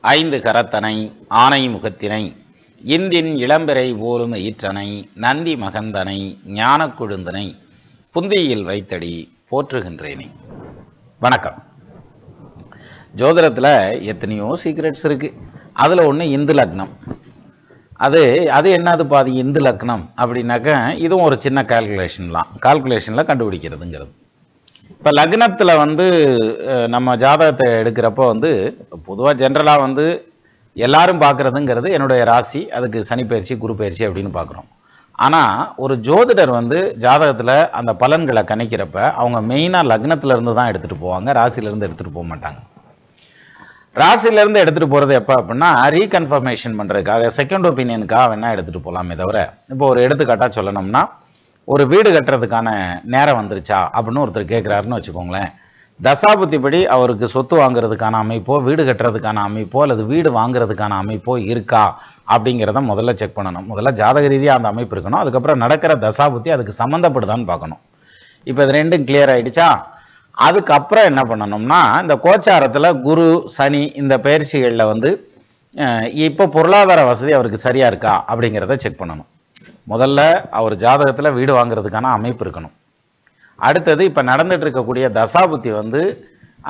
ஐந்து கரத்தனை ஆனை முகத்தினை இந்தின் இளம்பிறை போலும் ஈற்றனை நந்தி மகந்தனை ஞான கொழுந்தனை புந்தியில் வைத்தடி போற்றுகின்றேனே. வணக்கம். ஜோதிடத்தில் எத்தனையோ சீக்ரெட்ஸ் இருக்கு. அதில் ஒன்று இந்து லக்னம். அது என்னது பாதி இந்து லக்னம் அப்படின்னாக்க இதுவும் ஒரு சின்ன கால்குலேஷனில் கண்டுபிடிக்கிறதுங்கிறது. இப்போ லக்னத்தில் நம்ம ஜாதகத்தை எடுக்கிறப்போ பொதுவாக ஜென்ரலாக எல்லாரும் பார்க்குறதுங்கிறது என்னுடைய ராசி, அதுக்கு சனி பயிற்சி குரு பயிற்சி அப்படின்னு பார்க்குறோம். ஆனால் ஒரு ஜோதிடர் ஜாதகத்தில் அந்த பலன்களை கணிக்கிறப்ப அவங்க மெயினாக லக்னத்திலேருந்து தான் எடுத்துகிட்டு போவாங்க, ராசியிலேருந்து எடுத்துகிட்டு போக மாட்டாங்க. ராசியிலேருந்து எடுத்துகிட்டு போகிறது எப்போ அப்படின்னா ரீகன்ஃபர்மேஷன் பண்ணுறதுக்காக, செகண்ட் ஒப்பீனியனுக்காக வேணால் எடுத்துகிட்டு போகலாமே தவிர, இப்போ ஒரு எடுத்துக்காட்டாக சொல்லணும்னா ஒரு வீடு கட்டுறதுக்கான நேரம் வந்துருச்சா அப்படின்னு ஒருத்தர் கேட்குறாருன்னு வச்சுக்கோங்களேன். தசாபுத்திப்படி அவருக்கு சொத்து வாங்குறதுக்கான அமைப்போ வீடு கட்டுறதுக்கான அமைப்போ அல்லது வீடு வாங்குறதுக்கான அமைப்போ இருக்கா அப்படிங்கிறத முதல்ல செக் பண்ணணும். முதல்ல ஜாதக ரீதியாக அந்த அமைப்பு இருக்கணும். அதுக்கப்புறம் நடக்கிற தசாபுத்தி அதுக்கு சம்மந்தப்படுதான்னு பார்க்கணும். இப்போ இது ரெண்டும் கிளியர் ஆகிடுச்சா? அதுக்கப்புறம் என்ன பண்ணணும்னா இந்த கோச்சாரத்தில் குரு சனி இந்த பயிற்சிகளில் இப்போ பொருளாதார வசதி அவருக்கு சரியாக இருக்கா அப்படிங்கிறத செக் பண்ணணும். முதல்ல அவர் ஜாதகத்தில் வீடு வாங்குறதுக்கான அமைப்பு இருக்கணும். அடுத்தது இப்போ நடந்துட்டு இருக்கக்கூடிய தசாபுத்தி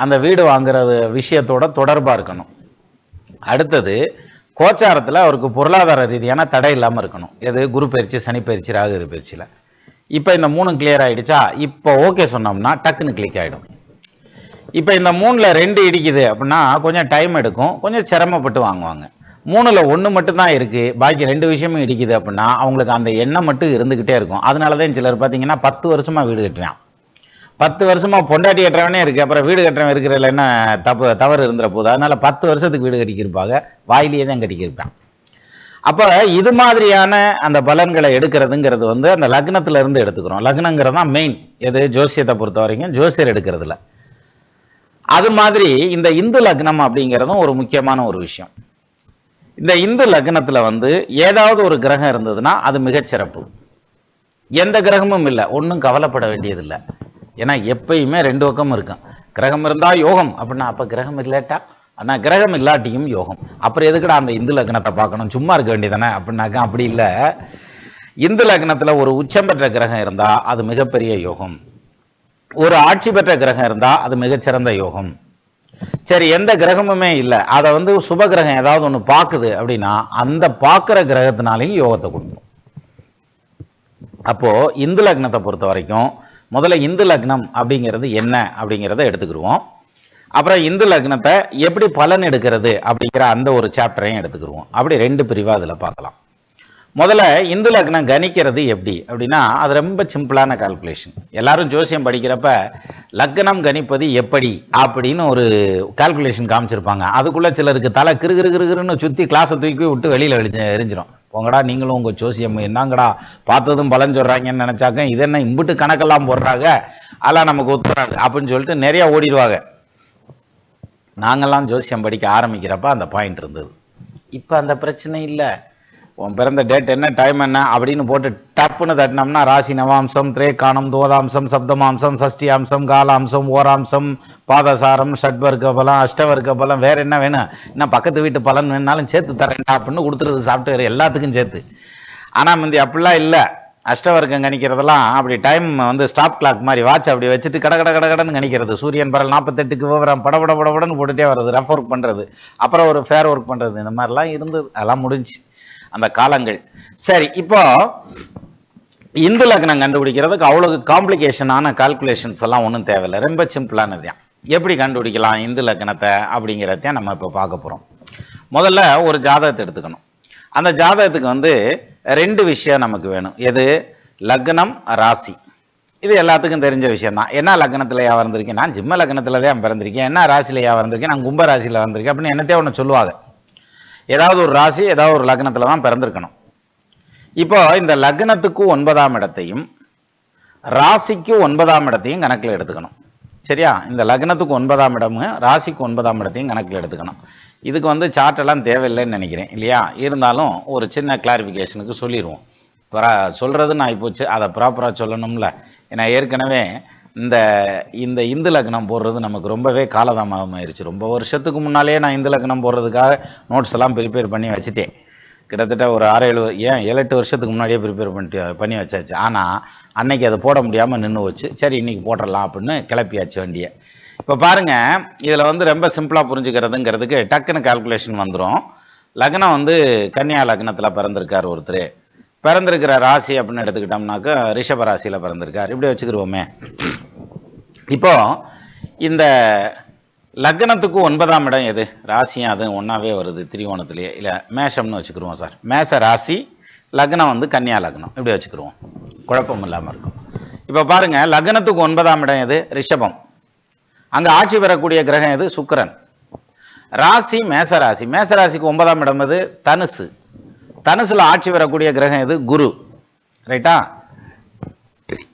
அந்த வீடு வாங்குறது விஷயத்தோட தொடர்பாக இருக்கணும். அடுத்தது கோச்சாரத்தில் அவருக்கு பொருளாதார ரீதியான தடை இல்லாமல் இருக்கணும். எது? குரு பயிற்சி, சனி பயிற்சி, ராகு பயிற்சியில். இப்போ இந்த மூணும் கிளியர் ஆகிடுச்சா? இப்போ ஓகே சொன்னோம்னா டக்குன்னு கிளிக் ஆகிடும். இப்போ இந்த மூணில் 2 இடிக்குது அப்படின்னா கொஞ்சம் டைம் எடுக்கும், கொஞ்சம் சிரமப்பட்டு வாங்குவாங்க. 3ல் 1 மட்டும்தான் இருக்குது, பாக்கி 2 விஷயமும் இடிக்குது அப்படின்னா அவங்களுக்கு அந்த எண்ணம் மட்டும் இருந்துக்கிட்டே இருக்கும். அதனால தான் சிலர் பார்த்தீங்கன்னா 10 வருஷமாக வீடு கட்டுவேன், 10 வருஷமாக பொண்டாட்டி கட்டுறவனே இருக்குது, அப்புறம் வீடு கட்டுறவன் இருக்கிறதுல என்ன தவறு இருந்துற போது, அதனால 10 வருஷத்துக்கு வீடு கட்டிக்கிருப்பாங்க, வாயிலேயே தான் கட்டிக்கிருப்பேன். அப்போ இது மாதிரியான அந்த பலன்களை எடுக்கிறதுங்கிறது அந்த லக்னத்துல இருந்து எடுத்துக்கிறோம். லக்னங்கிறது தான் மெயின். எது? ஜோசியத்தை பொறுத்த வரைக்கும் ஜோசியர் எடுக்கிறதுல. அது மாதிரி இந்த இந்து லக்னம் அப்படிங்கிறதும் ஒரு முக்கியமான ஒரு விஷயம். இந்த இந்து லக்னத்துல ஏதாவது ஒரு கிரகம் இருந்ததுன்னா அது மிகச்சிறப்பு. எந்த கிரகமும் இல்லை, ஒன்றும் கவலைப்பட வேண்டியதில்லை. ஏன்னா எப்பயுமே 2 பக்கம் இருக்கும். கிரகம் இருந்தா யோகம் அப்படின்னா, அப்ப கிரகம் இல்லாட்டா, ஆனா கிரகம் இல்லாட்டியும் யோகம். அப்புறம் எதுக்குடா அந்த இந்து லக்னத்தை பார்க்கணும், சும்மா இருக்க வேண்டியதானே அப்படின்னாக்கா அப்படி இல்லை. இந்து லக்னத்துல ஒரு உச்சம் பெற்ற கிரகம் இருந்தா அது மிகப்பெரிய யோகம். ஒரு ஆட்சி பெற்ற கிரகம் இருந்தா அது மிகச்சிறந்த யோகம். சரி, எந்த கிரகமுமே இல்லை, அதை சுப கிரகம் ஏதாவது ஒன்று பார்க்குது அப்படின்னா அந்த பார்க்குற கிரகத்தினாலையும் யோகத்தை கொடுக்கும். அப்போ இந்து லக்னத்தை பொறுத்த வரைக்கும் முதல்ல இந்து லக்னம் அப்படிங்கிறது என்ன அப்படிங்கிறத எடுத்துக்கிடுவோம். அப்புறம் இந்து லக்னத்தை எப்படி பலன் எடுக்கிறது அப்படிங்கிற அந்த ஒரு சாப்டரையும் எடுத்துக்கிடுவோம். அப்படி 2 பிரிவாக அதில் பார்க்கலாம். முதல்ல இந்து லக்னம் கணிக்கிறது எப்படி அப்படின்னா அது ரொம்ப சிம்பிளான கால்குலேஷன். எல்லாரும் ஜோசியம் படிக்கிறப்ப லக்னம் கணிப்பது எப்படி அப்படின்னு ஒரு கால்குலேஷன் காமிச்சிருப்பாங்க. அதுக்குள்ள சிலருக்கு தலை கிருகிருன்னு சுற்றி கிளாஸை தூக்கி விட்டு வெளியில் எரிஞ்சிடும். போங்கடா நீங்களும் உங்கள் ஜோசியம் என்னங்கடா பார்த்ததும் பலன் சொல்கிறாங்கன்னு நினச்சாக்க இது என்ன இம்புட்டு கணக்கெல்லாம் போடுறாங்க, அதெல்லாம் நமக்கு ஒத்துறாது அப்படின்னு சொல்லிட்டு நிறைய ஓடிடுவாங்க. நாங்கள்லாம் ஜோசியம் படிக்க ஆரம்பிக்கிறப்ப அந்த பாயிண்ட் இருந்தது. இப்போ அந்த பிரச்சனை இல்லை. உன் பிறந்த டேட் என்ன, டைம் என்ன அப்படின்னு போட்டு டப்புன்னு தட்டினோம்னா ராசி நவாம்சம், திரேக்கானம், தோதாம்சம், சப்தமாம்சம், சஷ்டியாம்சம், காலாம்சம், ஓராம்சம், பாதசாரம், ஷட்வர்க்க பலம், அஷ்டவர்க்க பலம், வேற என்ன வேணும், இன்னும் பக்கத்து வீட்டு பலன் வேணாலும் சேர்த்து தரேன்டா அப்படின்னு கொடுத்துருது சாஃப்ட்வேர் எல்லாத்துக்கும் சேர்த்து. ஆனால் முந்தி அப்படிலாம் இல்லை. அஷ்டவர்க்கம் கணிக்கிறதெல்லாம் அப்படி டைம் ஸ்டாப் கிளாக் மாதிரி வாட்ச் அப்படி வச்சுட்டு கடன்னு கணிக்கிறது. சூரியன் பரல் 48க்கு விவரம் படபடன்னு போட்டுட்டே வர்றது, ரஃப் ஒர்க் பண்ணுறது, அப்புறம் ஒரு ஃபேர் ஒர்க் பண்ணுறது, இந்த மாதிரிலாம் இருந்தது. அதெல்லாம் முடிஞ்சு அந்த காலங்கள். சரி, இப்போ இந்து லக்னம் கண்டுபிடிக்கிறதுக்கு அவ்வளவு காம்ப்ளிகேஷனான கால்குலேஷன்ஸ் எல்லாம் ஒன்றும் தேவையில்லை, ரொம்ப சிம்பிளானதுதான். எப்படி கண்டுபிடிக்கலாம் இந்து லக்னத்தை அப்படிங்கிறதையும் நம்ம இப்போ பார்க்க போகிறோம். முதல்ல ஒரு ஜாதகத்தை எடுத்துக்கணும். அந்த ஜாதகத்துக்கு 2 விஷயம் நமக்கு வேணும். எது? லக்னம், ராசி. இது எல்லாத்துக்கும் தெரிஞ்ச விஷயம் தான். என்ன லக்னத்தில் யா வந்திருக்கேன், நான் ஜிம்ம லக்னத்தில் தான் பிறந்திருக்கேன், என்ன ராசியில் யா வந்திருக்கேன், நான் கும்ப ராசியில் வந்திருக்கேன் அப்படின்னு என்னத்தையும் ஒன்று சொல்லுவாங்க. ஏதாவது ஒரு ராசி ஏதாவது ஒரு லக்னத்தில் தான் பிறந்திருக்கணும். இப்போ இந்த லக்னத்துக்கு 9ஆம் இடத்தையும் ராசிக்கு 9ஆம் இடத்தையும் கணக்கில் எடுத்துக்கணும். சரியா? இந்த லக்னத்துக்கு 9ஆம் இடமும் ராசிக்கு 9ஆம் இடத்தையும் கணக்கில் எடுத்துக்கணும். இதுக்கு சார்ட்டெல்லாம் தேவையில்லைன்னு நினைக்கிறேன் இல்லையா? இருந்தாலும் ஒரு சின்ன கிளாரிஃபிகேஷனுக்கு சொல்லிடுவோம். சொல்கிறது நான் இப்போச்சு அதை ப்ராப்பராக சொல்லணும்ல. ஏன்னா ஏற்கனவே இந்த இந்த இந்து லக்னம் போடுறது நமக்கு ரொம்பவே காலதாமதம் ஆயிடுச்சு. ரொம்ப வருஷத்துக்கு முன்னாலேயே நான் இந்து லக்னம் போடுறதுக்காக நோட்ஸ் எல்லாம் ப்ரிப்பேர் பண்ணி வச்சுட்டேன். கிட்டத்தட்ட ஒரு 7-8 வருஷத்துக்கு முன்னாடியே ப்ரிப்பேர் பண்ணி வச்சாச்சு. ஆனால் அன்னைக்கு அதை போட முடியாமல் நின்று வச்சு, சரி இன்னைக்கு போட்டுடலாம் அப்படின்னு கிளப்பியாச்சு வண்டியை. இப்போ பாருங்க, இதில் வந்து ரொம்ப சிம்பிளாக புரிஞ்சுக்கிறதுங்கிறதுக்கு டக்குன்னு கால்குலேஷன் வந்துடும். லக்னம் வந்து கன்னியா லக்னத்தில் பிறந்திருக்கார் ஒருத்தர். பிறந்திருக்கிற ராசி அப்படின்னு எடுத்துக்கிட்டோம்னாக்கா ரிஷப ராசியில் பிறந்திருக்கார். இப்படி வச்சுக்கிருவோமே. இப்போ இந்த லக்னத்துக்கு 9ஆம் இடம் எது? ராசியும் அது ஒன்றாவே வருது திரிகோணத்திலேயே. இல்லை மேஷம்னு வச்சுக்கிருவோம் சார். மேஷ ராசி, லக்னம் வந்து கன்னியா லக்னம். இப்படி வச்சுக்கிருவோம், குழப்பம் இல்லாமல் இருக்கும். இப்போ பாருங்க, லக்னத்துக்கு 9ஆம் இடம் எது? ரிஷபம். அங்கே ஆட்சி பெறக்கூடிய கிரகம் எது? சுக்கிரன். ராசி மேச ராசி. மேச ராசிக்கு 9ஆம் இடம் எது? தனுசு. தனுசுல ஆட்சி பெறக்கூடிய கிரகம் எது? குரு. ரைட்டா?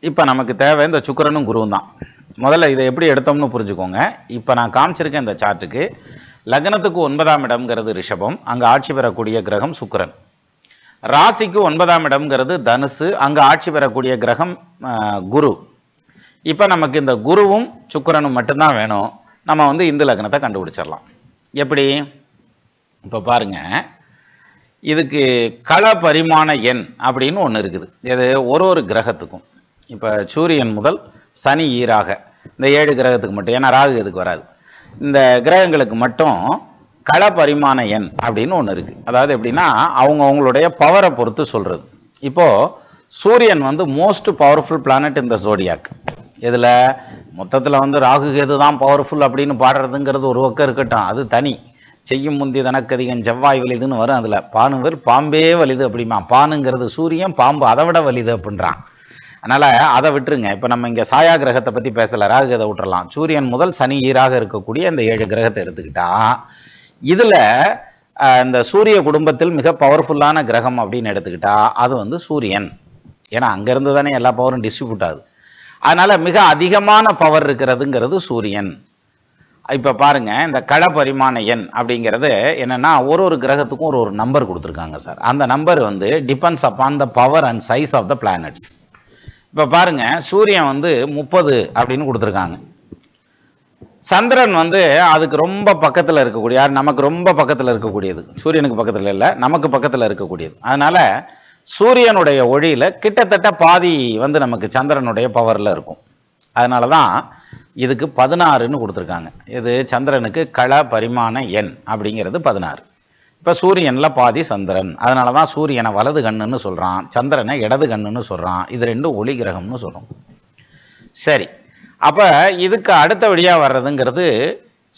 இப்போ நமக்கு தேவை இந்த சுக்கிரனும் குருவும் தான். முதல்ல இதை எப்படி எடுத்தோம்னு புரிஞ்சுக்கோங்க. இப்போ நான் காமிச்சிருக்கேன் இந்த சார்ட்டுக்கு. லக்னத்துக்கு 9ஆம் இடம்ங்கிறது ரிஷபம், அங்கே ஆட்சி பெறக்கூடிய கிரகம் சுக்கிரன். ராசிக்கு 9ஆம் இடம்ங்கிறது தனுசு, அங்கே ஆட்சி பெறக்கூடிய கிரகம் குரு. இப்போ நமக்கு இந்த குருவும் சுக்கிரனும் மட்டும்தான் வேணும். நம்ம வந்து இந்து லக்னத்தை கண்டுபிடிச்சிடலாம். எப்படி? இப்போ பாருங்க, இதுக்கு கள பரிமாண எண் அப்படின்னு ஒன்று இருக்குது. இது ஒரு கிரகத்துக்கும். இப்போ சூரியன் முதல் சனி ஈராக இந்த 7 கிரகத்துக்கு மட்டும், ஏன்னா ராகு எதுக்கு வராது, இந்த கிரகங்களுக்கு மட்டும் கள பரிமாண எண் அப்படின்னு ஒன்று இருக்குது. அதாவது எப்படின்னா அவங்களுடைய பவரை பொறுத்து சொல்கிறது. இப்போது சூரியன் வந்து மோஸ்ட் பவர்ஃபுல் பிளானட் இந்த ஜோடியாக். இதில் மொத்தத்தில் வந்து ராகு கேது தான் பவர்ஃபுல் அப்படின்னு பாடுறதுங்கிறது ஒரு பக்கம் இருக்கட்டும், அது தனி. செய்யும் முந்தி தனக்கதிகன் செவ்வாய் வலிதுன்னு வரும். அதில் பானுவர் பாம்பே வலிது அப்படிமா. பானுங்கிறது சூரியன், பாம்பு அதை விட வலிது அப்படின்றான். அதனால் அதை விட்டுருங்க. இப்போ நம்ம இங்கே சாயா கிரகத்தை பற்றி பேசலை, ராகு கதை விட்டுறலாம். சூரியன் முதல் சனி ஈராக இருக்கக்கூடிய இந்த 7 கிரகத்தை எடுத்துக்கிட்டா, இதில் இந்த சூரிய குடும்பத்தில் மிக பவர்ஃபுல்லான கிரகம் அப்படின்னு எடுத்துக்கிட்டா அது வந்து சூரியன். ஏன்னா அங்கேருந்து தானே எல்லா பவரும் டிஸ்ட்ரிபியூட் ஆகுது. அதனால் மிக அதிகமான பவர் இருக்கிறதுங்கிறது சூரியன். இப்போ பாருங்க, இந்த கள பரிமாண எண் அப்படிங்கிறது என்னன்னா ஒரு கிரகத்துக்கும் ஒரு நம்பர் கொடுத்துருக்காங்க சார். அந்த நம்பர் வந்து depends upon the power and size of the planets. இப்போ பாருங்க, சூரியன் வந்து 30 அப்படின்னு கொடுத்துருக்காங்க. சந்திரன் வந்து அதுக்கு ரொம்ப பக்கத்தில் இருக்கக்கூடிய, நமக்கு ரொம்ப பக்கத்தில் இருக்கக்கூடியது. சூரியனுக்கு பக்கத்தில் இல்லை, நமக்கு பக்கத்தில் இருக்கக்கூடியது. அதனால சூரியனுடைய ஒளியில கிட்டத்தட்ட பாதி வந்து நமக்கு சந்திரனுடைய பவர்ல இருக்கும். அதனால தான் இதுக்கு 16ன்னு கொடுத்துருக்காங்க. இது சந்திரனுக்கு கள பரிமாண எண் அப்படிங்கிறது 16. இப்போ சூரியனில் பாதி சந்திரன். அதனால தான் சூரியனை வலது கண்ணுன்னு சொல்கிறான், சந்திரனை இடது கண்ணுன்னு சொல்கிறான். இது 2 ஒளி கிரகம்னு சொல்கிறோம். சரி, அப்போ இதுக்கு அடுத்தபடியாக வர்றதுங்கிறது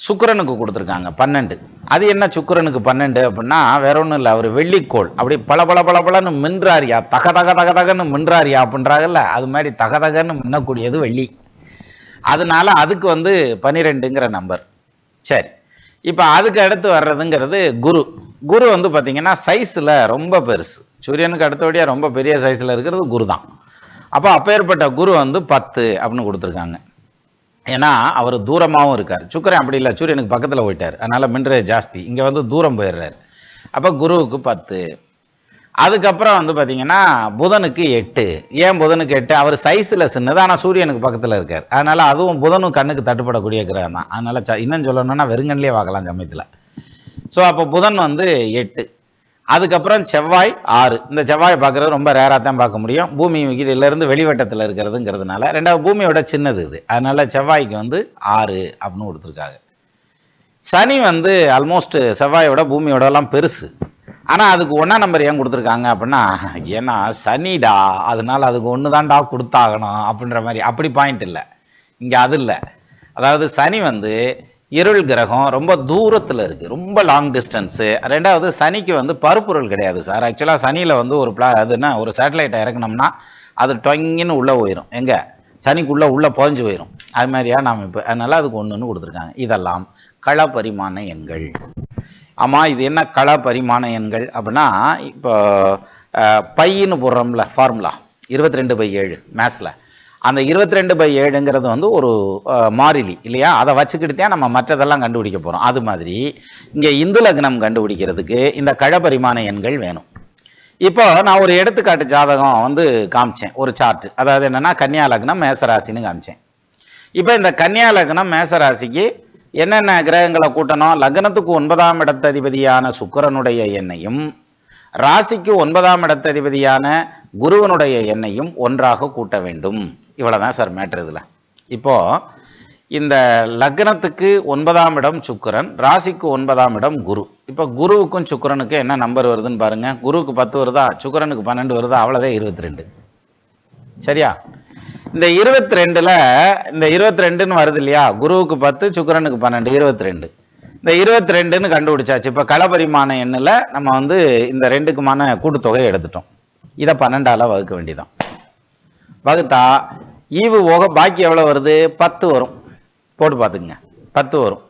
சுக்கிரனுக்கு கொடுத்துருக்காங்க 12. அது என்ன சுக்கிரனுக்கு 12 அப்படின்னா வேற ஒன்றும் இல்லை, அவர் வெள்ளிக்கோள். அப்படி பளபளன்னு மின்றாரியா, தக தக தக தகன்னு மின்றாரியா அப்படின்றாங்கல்ல, அது மாதிரி தகதகன்னு மின்னக்கூடியது வெள்ளி. அதனால அதுக்கு வந்து 12ங்கிற நம்பர். சரி, இப்போ அதுக்கு அடுத்து வர்றதுங்கிறது குரு. குரு வந்து பார்த்தீங்கன்னா சைஸில் ரொம்ப பெருசு. சூரியனுக்கு அடுத்தபடியாக ரொம்ப பெரிய சைஸில் இருக்கிறது குரு தான். அப்போ அப்பேற்பட்ட குரு வந்து 10 அப்படின்னு கொடுத்துருக்காங்க. ஏன்னா அவர் தூரமாகவும் இருக்கார். சுக்கிரன் அப்படி இல்லை, சூரியனுக்கு பக்கத்தில் போயிட்டார், அதனால மின்ரே ஜாஸ்தி. இங்கே வந்து தூரம் போயிடுறாரு. அப்போ குருவுக்கு 10. அதுக்கப்புறம் வந்து பார்த்தீங்கன்னா புதனுக்கு 8. ஏன் புதனுக்கு 8? அவர் சைஸில் சின்னது, ஆனால் சூரியனுக்கு பக்கத்தில் இருக்கார். அதனால அதுவும் புதனும் கண்ணுக்கு தட்டுப்படக்கூடிய கிரகம் தான். அதனால இன்னும் சொல்லணும்னா வெறுங்கண்லேயே பார்க்கலாம் சமயத்தில். ஸோ அப்போ புதன் வந்து 8. அதுக்கப்புறம் செவ்வாய் 6. இந்த செவ்வாயை பார்க்குறது ரொம்ப ரேராக தான் பார்க்க முடியும், பூமி இருந்து வெளிவட்டத்தில் இருக்கிறதுங்கிறதுனால. ரெண்டாவது பூமியோட சின்னது இது, அதனால செவ்வாய்க்கு வந்து 6 அப்படின்னு கொடுத்துருக்காங்க. சனி வந்து ஆல்மோஸ்ட் செவ்வாயோட பூமியோடலாம் பெருசு. ஆனால் அதுக்கு 1ஆம் நம்பர் ஏன் கொடுத்துருக்காங்க அப்படின்னா, ஏன்னா சனிடா, அதனால அதுக்கு 1 தான்டா கொடுத்தாகணும் அப்படின்ற மாதிரி. அப்படி பாயிண்ட் இல்லை இங்கே, அது இல்லை. அதாவது சனி வந்து இருள் கிரகம், ரொம்ப தூரத்தில் இருக்குது, ரொம்ப லாங் டிஸ்டன்ஸு. ரெண்டாவது சனிக்கு வந்து பருப்பொருள் கிடையாது சார். ஆக்சுவலாக சனியில் வந்து அதுன்னா ஒரு சேட்டலைட்டை இறக்கணும்னா அது டொங்கின்னு உள்ளே போயிடும். எங்கே? சனிக்குள்ளே புதஞ்சு போயிடும். அது மாதிரியா நாம் இப்போ, அதனால அதுக்கு 1ன்னு கொடுத்துருக்காங்க. இதெல்லாம் கள பரிமாண எண்கள். ஆமாம், இது என்ன கள பரிமாண எண்கள் அப்படின்னா, இப்போ பையின்னு போடுறோம்ல ஃபார்முலா 22/7 மேத்ஸில், அந்த 22/7ங்கிறது வந்து ஒரு மாறிலி இல்லையா? அதை வச்சுக்கிட்டு நம்ம மற்றதெல்லாம் கண்டுபிடிக்க போகிறோம். அது மாதிரி இங்கே இந்து லக்னம் கண்டுபிடிக்கிறதுக்கு இந்த கள பரிமாண எண்கள் வேணும். இப்போ நான் ஒரு எடுத்துக்காட்டு ஜாதகம் வந்து காமிச்சேன், ஒரு சார்ட். அதாவது என்னன்னா கன்னியா லக்னம் மேசராசின்னு காமிச்சேன். இப்போ இந்த கன்னியா லக்னம் மேச ராசிக்கு என்னென்ன கிரகங்களை கூட்டணும்? லக்னத்துக்கு 9ஆம் இடத்ததிபதியான சுக்கிரனுடைய எண்ணையும் ராசிக்கு 9ஆம் இடத்ததிபதியான குருவனுடைய எண்ணையும் ஒன்றாக கூட்ட வேண்டும். இவ்வளவுதான் சார் மேட்ரு இதுல. இப்போ இந்த லக்னத்துக்கு 9ஆம் இடம் சுக்கிரன், ராசிக்கு 9ஆம் இடம் குரு. இப்போ குருவுக்கும் சுக்கிரனுக்கு என்ன நம்பர் வருதுன்னு பாருங்க. குருவுக்கு 10 வருதா, சுக்கிரனுக்கு 12 வருதா, அவ்வளவுதான் 22. சரியா? இந்த 22ல இந்த 22ன்னு வருது இல்லையா, குருவுக்கு 10 சுக்கிரனுக்கு 12, 22. இந்த 22ன்னு கண்டுபிடிச்சாச்சு. இப்போ களபரிமாண எண்ணில் நம்ம வந்து இந்த ரெண்டுக்குமான கூட்டுத்தொகையை எடுத்துட்டோம். இதை 12ஆல வகுக்க வேண்டியதான். வகுத்தா ஈவு போக பாக்கி எவ்வளோ வருது? 10 வரும். போட்டு பார்த்துக்குங்க, 10 வரும்.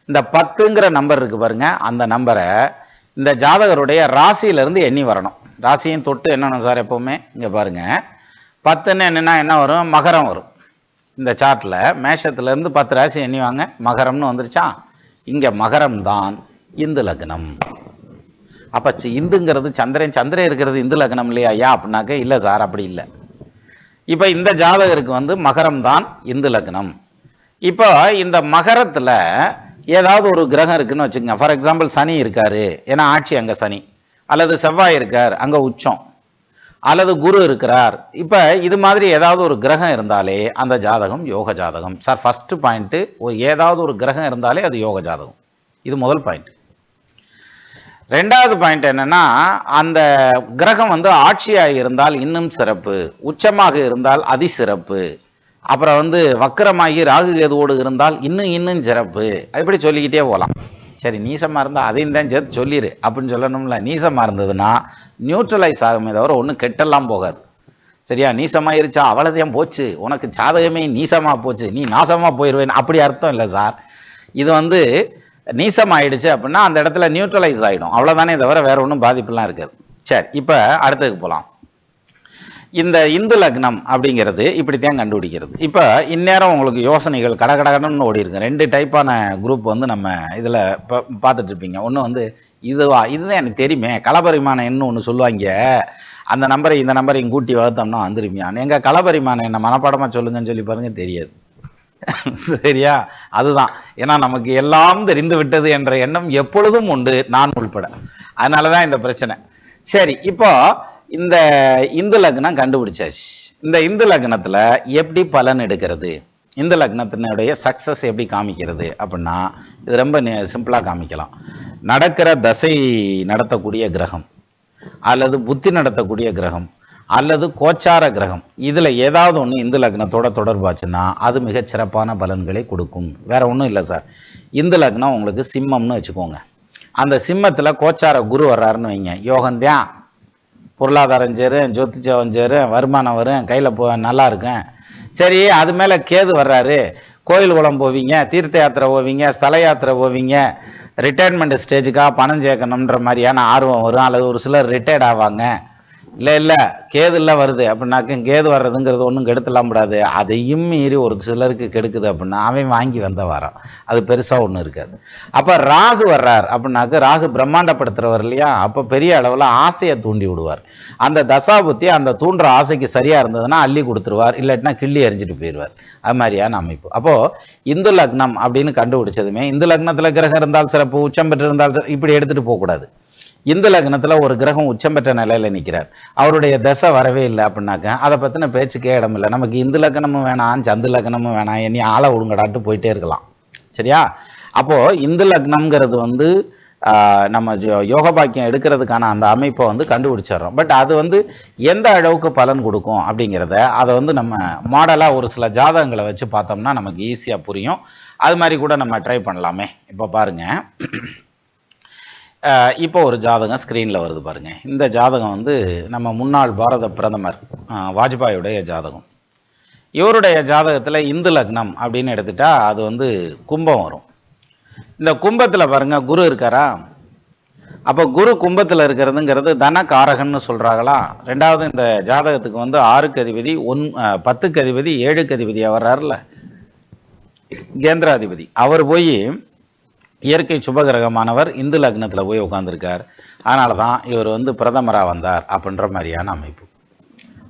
இந்த 10ங்கிற நம்பர் இருக்கு பாருங்க, அந்த நம்பரை இந்த ஜாதகருடைய ராசியிலிருந்து எண்ணி வரணும். ராசியும் தொட்டு என்னன்னு சார் எப்பவுமே இங்கே பாருங்க, 10ன்னு என்னன்னா என்ன வரும்? மகரம் வரும். இந்த சார்ட்ல மேஷத்துலேருந்து 10 ராசி எண்ணி வாங்க, மகரம்னு வந்துருச்சா? இங்கே மகரம் தான் இந்து லக்னம். அப்போ இந்துங்கிறது சந்திரன் இருக்கிறது இந்து லக்னம் இல்லையா ஐயா அப்படின்னாக்க இல்லை சார், அப்படி இல்லை. இப்போ இந்த ஜாதகருக்கு வந்து மகரம் தான் இந்து லக்னம். இப்போ இந்த மகரத்தில் ஏதாவது ஒரு கிரகம் இருக்குன்னு வச்சுக்கோங்க. ஃபார் எக்ஸாம்பிள் சனி இருக்காரு, ஏன்னா ஆட்சி அங்கே சனி, அல்லது செவ்வாய் இருக்கார் அங்கே உச்சம், அல்லது குரு இருக்கிறார். இப்போ இது மாதிரி ஏதாவது ஒரு கிரகம் இருந்தாலே அந்த ஜாதகம் யோக ஜாதகம் சார். ஃபர்ஸ்ட் பாயிண்ட்டு, ஏதாவது ஒரு கிரகம் இருந்தாலே அது யோக ஜாதகம். இது முதல் பாயிண்ட். ரெண்டாவது பாயிண்ட் என்னன்னா, அந்த கிரகம் வந்து ஆட்சியாக இருந்தால் இன்னும் சிறப்பு, உச்சமாக இருந்தால் அதிசிறப்பு, அப்புறம் வந்து வக்கரமாகி ராகு கேதுவோடு இருந்தால் இன்னும் சிறப்பு. இப்படி சொல்லிக்கிட்டே போகலாம். சரி, நீசமாக இருந்தால் அதையும் தான் சேர்த்து சொல்லிடு அப்படின்னு சொல்லணும்ல. நீசமாக இருந்ததுன்னா நியூட்ரலைஸ் ஆகுமே தவிர ஒன்றும் கெட்டெல்லாம் போகாது. சரியா? நீசமாயிருச்சா அவ்வளோதையும் போச்சு, உனக்கு ஜாதகமே நீசமாக போச்சு, நீ நாசமாக போயிடுவேன், அப்படி அர்த்தம் இல்லை சார். இது வந்து நீசம் ஆயிடுச்சு அப்படின்னா அந்த இடத்துல நியூட்ரலைஸ் ஆகிடும், அவ்வளோதானே தவிர வேற ஒன்றும் பாதிப்புலாம் இருக்காது. சரி, இப்போ அடுத்ததுக்கு போகலாம். இந்த இந்து லக்னம் அப்படிங்கிறது இப்படித்தான் கண்டுபிடிக்கிறது. இப்போ இந்நேரம் உங்களுக்கு யோசனைகள் கடகடன்னு ஓடி இருக்கு. 2 டைப்பான குரூப் வந்து நம்ம இதில் பார்த்துட்டு இருப்பீங்க. ஒன்று வந்து இதுதான் எனக்கு தெரியுமே, களபரிமாண எண்ணு ஒன்று சொல்லுவாங்க, அந்த நம்பரை இந்த நம்பரையும் கூட்டி வகுத்தோம்னா வந்துருமியான்னு. எங்கள் களபரிமாண என்ன மனப்பாடமாக சொல்லுங்கன்னு சொல்லி பாருங்க, தெரியாது. சரியா? அதுதான். ஏன்னா நமக்கு எல்லாம் தெரிந்து விட்டது என்ற எண்ணம் எப்பொழுதும் உண்டு, நான் உள்பட. அதனாலதான் இந்த பிரச்சனை. சரி, இப்போ இந்த இந்து லக்னம் கண்டுபிடிச்சாச்சு. இந்த இந்து லக்னத்துல எப்படி பலன் எடுக்கிறது, இந்த லக்னத்தினுடைய சக்சஸ் எப்படி காமிக்கிறது அப்படின்னா, இது ரொம்ப சிம்பிளா காமிக்கலாம். நடக்கிற தசை நடத்தக்கூடிய கிரகம், அல்லது புத்தி நடத்தக்கூடிய கிரகம், அல்லது கோச்சார கிரகம், இதுல ஏதாவது ஒன்று இந்து லக்னத்தோட தொடர்பாச்சுன்னா அது மிகச் சிறப்பான பலன்களை கொடுக்கும். வேற ஒன்றும் இல்லை சார். இந்து லக்னம் உங்களுக்கு சிம்மம்னு வச்சுக்கோங்க. அந்த சிம்மத்துல கோச்சார குரு வர்றாருன்னு வைங்க, யோகந்தான், பொருளாதாரம் சேரும், ஜோதிச்சவன் சேரும், வருமானம் வரும், கையில் நல்லா இருக்கும். சரி, அது மேலே கேது வர்றாரு, கோயில் குளம் போவீங்க, தீர்த்த யாத்திரை போவீங்க, ஸ்தல யாத்திரை போவீங்க, ரிட்டையர்மெண்ட் ஸ்டேஜுக்காக பணம் சேர்க்கணுன்ற மாதிரியான ஆர்வம் வரும், அல்லது ஒரு சிலர் ரிட்டையர்ட் ஆவாங்க. இல்லை கேதுல வருது அப்படின்னாக்க, கேது வர்றதுங்கிறது ஒன்றும் கெடுத்துலாம் கூடாது, அதையும் மீறி ஒரு சிலருக்கு கெடுக்குது அப்படின்னா அவன் வாங்கி வந்த வாரம், அது பெருசாக ஒன்றும் இருக்காது. அப்போ ராகு வர்றார் அப்படின்னாக்க, ராகு பிரம்மாண்டப்படுத்துறவர் இல்லையா, அப்போ பெரிய அளவில் ஆசையை தூண்டி விடுவார். அந்த தசாபுத்தி அந்த தூண்டுற ஆசைக்கு சரியாக இருந்ததுன்னா அள்ளி கொடுத்துருவார், இல்லாட்டினா கிள்ளி எரிஞ்சிட்டு போயிடுவார். அது மாதிரியான அமைப்பு. அப்போது இந்து லக்னம் அப்படின்னு கண்டுபிடிச்சதுமே, இந்து லக்னத்தில் கிரகம் இருந்தால் சிறப்பு, உச்சம் பெற்று இருந்தால் இப்படி எடுத்துகிட்டு போகக்கூடாது. இந்து லக்னத்துல ஒரு கிரகம் உச்சம் பெற்ற நிலையில நிற்கிறார், அவருடைய தசை வரவே இல்லை அப்படின்னாக்க அதை பத்தின பேச்சுக்கே இடம் இல்லை. நமக்கு இந்து லக்னமும் வேணாம், சந்து லக்னமும் வேணாம், இனி ஆளை ஒழுங்கடாட்டு போயிட்டே இருக்கலாம். சரியா? அப்போ இந்து லக்னம்ங்கிறது வந்து நம்ம யோக பாக்கியம் எடுக்கிறதுக்கான அந்த அமைப்பை வந்து கண்டுபிடிச்சிடறோம். பட் அது வந்து எந்த அளவுக்கு பலன் கொடுக்கும் அப்படிங்கிறத அதை வந்து நம்ம மாடலாக ஒரு சில ஜாதகங்களை வச்சு பார்த்தோம்னா நமக்கு ஈஸியாக புரியும். அது மாதிரி கூட நம்ம ட்ரை பண்ணலாமே. இப்போ பாருங்க, இப்போ ஒரு ஜாதகம் ஸ்க்ரீனில் வருது பாருங்க. இந்த ஜாதகம் வந்து நம்ம முன்னாள் பாரத பிரதமர் வாஜ்பாயுடைய ஜாதகம். இவருடைய ஜாதகத்தில் இந்து லக்னம் அப்படின்னு எடுத்துட்டா அது வந்து கும்பம் வரும். இந்த கும்பத்தில் பாருங்க குரு இருக்காரா, அப்போ குரு கும்பத்தில் இருக்கிறதுங்கிறது தன காரகன்னு சொல்கிறாங்களா. ரெண்டாவது, இந்த ஜாதகத்துக்கு வந்து 6க்கு அதிபதி 10க்கு அதிபதி 7க்கு அதிபதியாக வர்றாருல கேந்திராதிபதி, அவர் போய் இயற்கை சுபகிரகமானவர் இந்து லக்னத்தில் போய் உட்காந்துருக்கார். அதனால தான் இவர் வந்து பிரதமராக வந்தார் அப்படின்ற மாதிரியான அமைப்பு.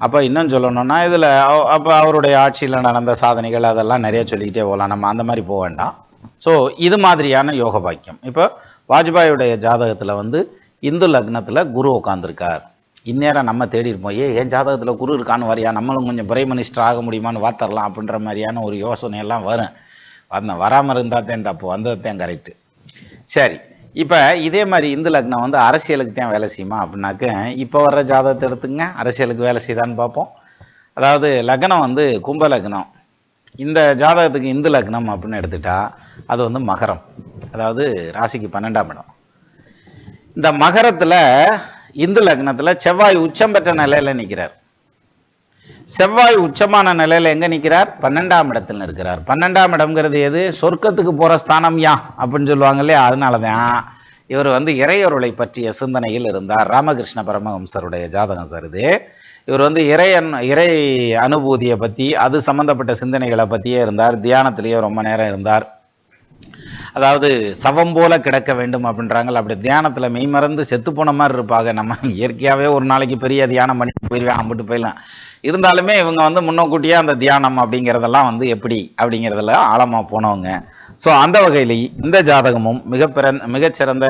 அப்போ இன்னும் சொல்லணும்னா இதில் அப்போ அவருடைய ஆட்சியில் நடந்த சாதனைகள் அதெல்லாம் நிறைய சொல்லிக்கிட்டே போகலாம், நம்ம அந்த மாதிரி போக வேண்டாம். ஸோ இது மாதிரியான யோக பாக்கியம். இப்போ வாஜ்பாயுடைய ஜாதகத்தில் வந்து இந்து லக்னத்தில் குரு உட்காந்துருக்கார். இந்நேரம் நம்ம தேடி இருப்போம், என் ஜாதகத்தில் குரு இருக்கான்னு வரையா, நம்மளும் கொஞ்சம் பிரைம் மினிஸ்டர் ஆக முடியுமான்னு வாத்தரலாம் அப்படின்ற மாதிரியான ஒரு யோசனையெல்லாம் வரும். வராமல் இருந்தால் தான் தப்பு, வந்தது தான் கரெக்டு. சரி, இப்போ இதே மாதிரி இந்து லக்னம் வந்து அரசியலுக்கு தான் வேலை செய்யுமா அப்படின்னாக்க, இப்போ வர்ற ஜாதகத்தை எடுத்துங்க, அரசியலுக்கு வேலை செய்தான்னு பார்ப்போம். அதாவது லக்னம் வந்து கும்ப லக்னம், இந்த ஜாதகத்துக்கு இந்து லக்னம் அப்படின்னு எடுத்துட்டா அது வந்து மகரம், அதாவது ராசிக்கு 12ஆம் இடம். இந்த மகரத்தில் இந்து லக்னத்தில் செவ்வாய் உச்சம் பெற்ற நிலையில நிற்கிறார். செவ்வாய் உச்சமான நிலையில எங்க நிற்கிறார்? 12ஆம் இடத்துல இருக்கிறார். 12ஆம் இடம்ங்கிறது எது? சொர்க்கத்துக்கு போற ஸ்தானம் யா அப்படின்னு சொல்லுவாங்க இல்லையா, அதனாலதான் இவர் வந்து இறையருளை பற்றிய சிந்தனையில் இருந்தார். ராமகிருஷ்ண பரமஹம்சருடைய ஜாதகம் சார் இது. இவர் வந்து இறை அனுபூதியை பற்றி அது சம்மந்தப்பட்ட சிந்தனைகளை பற்றியே இருந்தார். தியானத்திலேயே ரொம்ப நேரம் இருந்தார். அதாவது சவம் போல கிடக்க வேண்டும் அப்படின்றாங்க. அப்படி தியானத்தில் மெய்மறந்து செத்து போன மாதிரி இருப்பாங்க. நம்ம இயற்கையாகவே ஒரு நாளைக்கு பெரிய தியானம் பண்ணி போயிடுவேன், அம்பிட்டு போயிடலாம். இருந்தாலுமே இவங்க வந்து முன்னோக்கூட்டியே அந்த தியானம் அப்படிங்கிறதெல்லாம் வந்து எப்படி அப்படிங்கிறதுல ஆழமாக போனவங்க. ஸோ அந்த வகையில் இந்த ஜாதகமும் மிகச்சிறந்த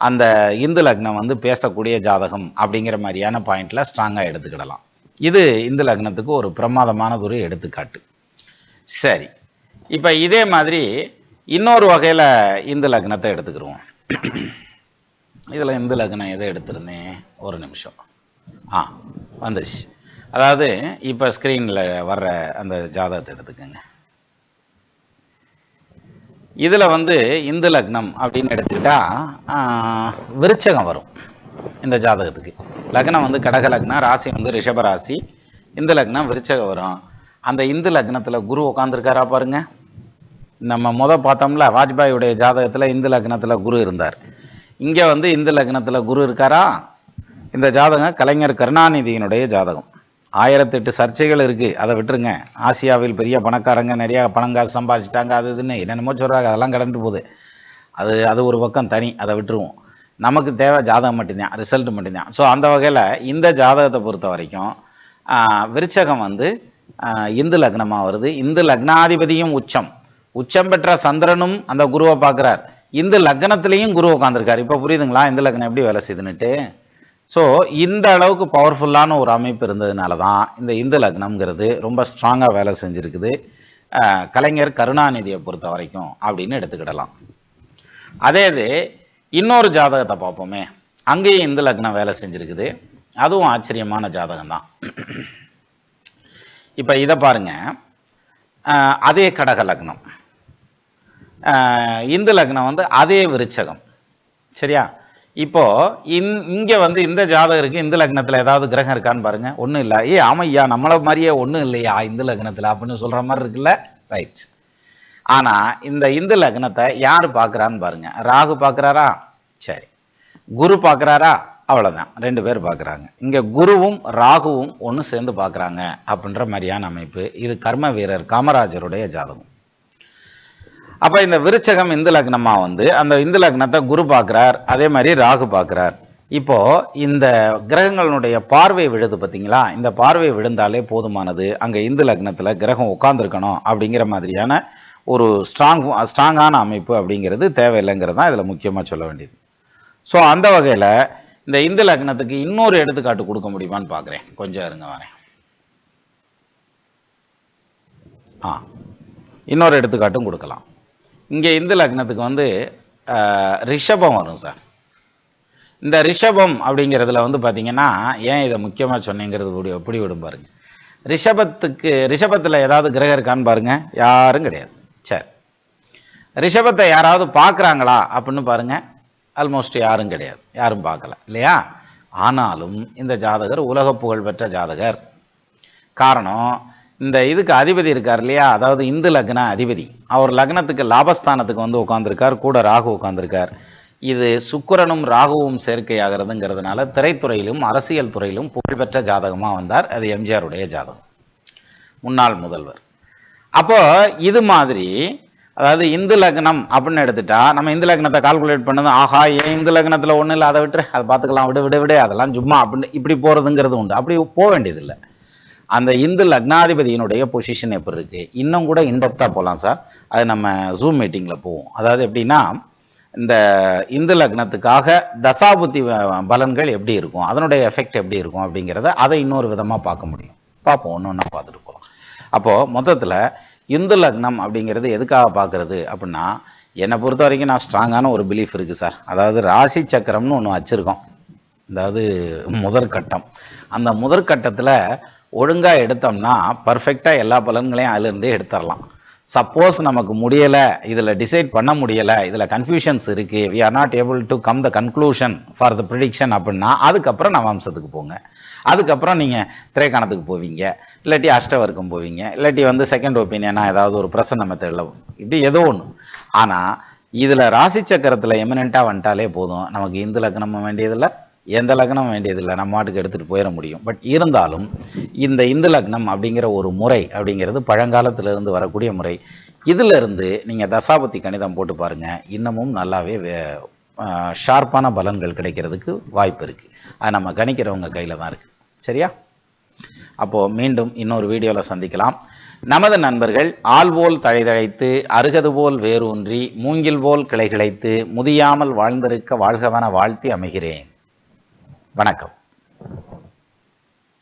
அந்த இந்து லக்னம் வந்து பேசக்கூடிய ஜாதகம் அப்படிங்கிற மாதிரியான பாயிண்ட்ல ஸ்ட்ராங்காக எடுத்துக்கிடலாம். இது இந்து லக்னத்துக்கு ஒரு பிரமாதமானது ஒரு எடுத்துக்காட்டு. சரி, இப்போ இதே மாதிரி இன்னொரு வகையில் இந்து லக்னத்தை எடுத்துக்கிடுவோம். இதில் இந்து லக்னம் எதை எடுத்திருந்தேன், ஒரு நிமிஷம். வந்துச்சு. அதாவது இப்போ ஸ்க்ரீனில் வர்ற அந்த ஜாதகத்தை எடுத்துக்கோங்க. இதில் வந்து இந்து லக்னம் அப்படின்னு எடுத்துக்கிட்டா விருச்சகம் வரும் இந்த ஜாதகத்துக்கு. லக்னம் வந்து கடக லக்னம், ராசி வந்து ரிஷப ராசி, இந்து லக்னம் விருச்சகம் வரும். அந்த இந்து லக்னத்தில் குரு உட்காந்துருக்காரா பாருங்க. நம்ம பார்த்தோம்ல, வாஜ்பாயுடைய ஜாதகத்தில் இந்து லக்னத்தில் குரு இருந்தார். இங்கே வந்து இந்து லக்னத்தில் குரு இருக்காரா? இந்த ஜாதகம் கலைஞர் கருணாநிதியினுடைய ஜாதகம். 1008 சர்ச்சைகள் இருக்குது, அதை விட்டுருங்க. ஆசியாவில் பெரிய பணக்காரங்க நிறையா பணங்காசு சம்பாதிச்சிட்டாங்க, அது இதுன்னு என்னென்னமோ சொல்கிறாங்க, அதெல்லாம் கடந்து போகுது. அது ஒரு பக்கம் தனி, அதை விட்டுருவோம். நமக்கு தேவை ஜாதகம் மட்டும்தான், ரிசல்ட் மட்டும்தான். ஸோ அந்த வகையில் இந்த ஜாதகத்தை பொறுத்த வரைக்கும் விருச்சகம் வந்து இந்து லக்னமாக வருது. இந்து லக்னாதிபதியும் உச்சம் பெற்ற சந்திரனும் அந்த குருவை பார்க்குறார். இந்து லக்னத்திலையும் குரு உட்காந்துருக்கார். இப்போ புரியுதுங்களா இந்த லக்னம் எப்படி வேலை செய்யுதுன்னுட்டு? ஸோ இந்த அளவுக்கு பவர்ஃபுல்லான ஒரு அமைப்பு இருந்ததுனால தான் இந்த இந்து லக்னம்ங்கிறது ரொம்ப ஸ்ட்ராங்காக வேலை செஞ்சுருக்குது கலைஞர் கருணாநிதியை பொறுத்த வரைக்கும் அப்படின்னு எடுத்துக்கிடலாம். அதே இது இன்னொரு ஜாதகத்தை பார்ப்போமே, அங்கேயும் இந்து லக்னம் வேலை செஞ்சுருக்குது. அதுவும் ஆச்சரியமான ஜாதகம் தான். இப்போ இதை பாருங்க, அதே கடக லக்னம், இந்து லக்னம் வந்து அதே விருச்சகம். சரியா? இப்போ இங்கே வந்து இந்த ஜாதகருக்கு இந்து லக்னத்தில் ஏதாவது கிரகம் இருக்கான்னு பாருங்க. ஒன்றும் இல்லை. ஆமையா நம்மள மாதிரியே ஒன்றும் இல்லையா இந்து லக்னத்தில் அப்படின்னு சொல்கிற மாதிரி இருக்குல்ல. ரைட். ஆனால் இந்த இந்து லக்னத்தை யார் பார்க்குறான்னு பாருங்க. ராகு பார்க்குறாரா? சரி. குரு பார்க்குறாரா? அவ்வளோதான், 2 பேர் பார்க்குறாங்க. இங்கே குருவும் ராகுவும் ஒன்று சேர்ந்து பார்க்குறாங்க அப்படின்ற மாதிரியான அமைப்பு. இது கர்ம வீரர் காமராஜருடைய ஜாதகம். அப்போ இந்த விருச்சகம் இந்து லக்னமாக வந்து அந்த இந்து லக்னத்தை குரு பார்க்குறார், அதே மாதிரி ராகு பார்க்குறார். இப்போ இந்த கிரகங்களுடைய பார்வை விழுது பார்த்தீங்களா? இந்த பார்வை விழுந்தாலே போதுமானது, அங்கே இந்து லக்னத்தில் கிரகம் உட்கார்ந்துருக்கணும் அப்படிங்கிற மாதிரியான ஒரு ஸ்ட்ராங்கான அமைப்பு அப்படிங்கிறது தேவையில்லைங்கிறது தான் இதில் முக்கியமாக சொல்ல வேண்டியது. ஸோ அந்த வகையில் இந்த இந்து லக்னத்துக்கு இன்னொரு எடுத்துக்காட்டு கொடுக்க முடியுமான்னு பார்க்குறேன். கொஞ்சம் இருங்க, வரேன். இன்னொரு எடுத்துக்காட்டும் கொடுக்கலாம். இங்கே இந்து லக்னத்துக்கு வந்து ரிஷபம் வரும் சார். இந்த ரிஷபம் அப்படிங்கிறதுல வந்து பார்த்தீங்கன்னா, ஏன் இதை முக்கியமாக சொன்னேங்கிறது எப்படி விடும் பாருங்க. ரிஷபத்தில் ஏதாவது கிரகம் இருக்கான்னு பாருங்க. யாரும் கிடையாது. சரி, ரிஷபத்தை யாராவது பார்க்குறாங்களா அப்படின்னு பாருங்க. ஆல்மோஸ்ட் யாரும் கிடையாது, யாரும் பார்க்கல இல்லையா? ஆனாலும் இந்த ஜாதகர் உலக புகழ் பெற்ற ஜாதகர். காரணம், இந்த இதுக்கு அதிபதி இருக்கார் இல்லையா, அதாவது இந்து லக்ன அதிபதி, அவர் லக்னத்துக்கு லாபஸ்தானத்துக்கு வந்து உட்காந்துருக்கார், கூட ராகு உட்காந்துருக்கார். இது சுக்கிரனும் ராகுவும் சேர்க்கையாகிறதுங்கிறதுனால திரைத்துறையிலும் அரசியல் துறையிலும் புகழ்பெற்ற ஜாதகமாக வந்தார். அது எம்ஜிஆருடைய ஜாதகம், முன்னாள் முதல்வர். அப்போ இது மாதிரி, அதாவது இந்து லக்னம் அப்படின்னு எடுத்துட்டா நம்ம இந்து லக்னத்தை கால்குலேட் பண்ணது, ஆஹா ஏன் இந்து லக்னத்தில் ஒன்றும் இல்லை, அதை விட்டு அதை பார்த்துக்கலாம், விடு அதெல்லாம் சும்மா அப்படின்னு இப்படி போகிறதுங்கிறது உண்டு. அப்படி போக வேண்டியதில்லை. அந்த இந்து லக்னாதிபதியினுடைய பொசிஷன் எப்படி இருக்கு, இன்னும் கூட இன்டெப்தா போகலாம் சார். அது நம்ம ஜூம் மீட்டிங்ல போவோம். அதாவது எப்படின்னா, இந்த இந்து லக்னத்துக்காக தசாபுத்தி பலன்கள் எப்படி இருக்கும், அதனுடைய எஃபெக்ட் எப்படி இருக்கும் அப்படிங்கிறத அதை இன்னொரு விதமா பார்க்க முடியும். பார்ப்போம், ஒன்று ஒன்றா பார்த்துட்டு போகலாம். அப்போ மொத்தத்தில் இந்து லக்னம் அப்படிங்கிறது எதுக்காக பார்க்கறது அப்படின்னா, என்னை பொறுத்த வரைக்கும் நான் ஸ்ட்ராங்கான ஒரு பிலீஃப் இருக்குது சார். அதாவது ராசி சக்கரம்னு ஒன்று வச்சுருக்கோம். அதாவது முதற்கட்டம். அந்த முதற்கட்டத்தில் ஒழுங்காக எடுத்தோம்னா பர்ஃபெக்டாக எல்லா பலன்களையும் அதிலிருந்தே எடுத்துடலாம். சப்போஸ் நமக்கு முடியலை, இதில் டிசைட் பண்ண முடியலை, இதில் கன்ஃபியூஷன்ஸ் இருக்குது, we are not able to come the conclusion for the prediction அப்படின்னா அதுக்கப்புறம் நவாம்சத்துக்கு போங்க. அதுக்கப்புறம் நீங்கள் திரைக்கணத்துக்கு போவீங்க, இல்லாட்டி அஷ்டவர்க்கம் போவீங்க, இல்லாட்டி செகண்ட் ஒப்பீனியனா ஏதாவது ஒரு பிரசன்ன மெத்தடில் இப்படி ஏதோ ஒன்று. ஆனால் இதில் ராசி சக்கரத்தில் எமினெண்ட்டாக வந்துட்டாலே போதும், நமக்கு இந்து லக்னமும் வேண்டியதில்லை, எந்த லக்னமும் வேண்டியதில்லை, நம்ம மாட்டுக்கு எடுத்துகிட்டு போயிட முடியும். பட் இருந்தாலும் இந்த இந்து லக்னம் அப்படிங்கிற ஒரு முறை அப்படிங்கிறது பழங்காலத்திலிருந்து வரக்கூடிய முறை. இதிலிருந்து நீங்கள் தசாபதி கணிதம் போட்டு பாருங்கள், இன்னமும் நல்லாவே ஷார்ப்பான பலன்கள் கிடைக்கிறதுக்கு வாய்ப்பு இருக்குது. அது நம்ம கணிக்கிறவங்க கையில் தான் இருக்குது. சரியா? அப்போது மீண்டும் இன்னொரு வீடியோவில் சந்திக்கலாம். நமது நண்பர்கள் ஆள்போல் தழைதழைத்து அருகது போல் வேரூன்றி மூங்கில் போல் கிளை கிளைத்து முதியாமல் வாழ்ந்திருக்க வாழ்கவன வாழ்த்தி அமைகிறேன். வணக்கம்.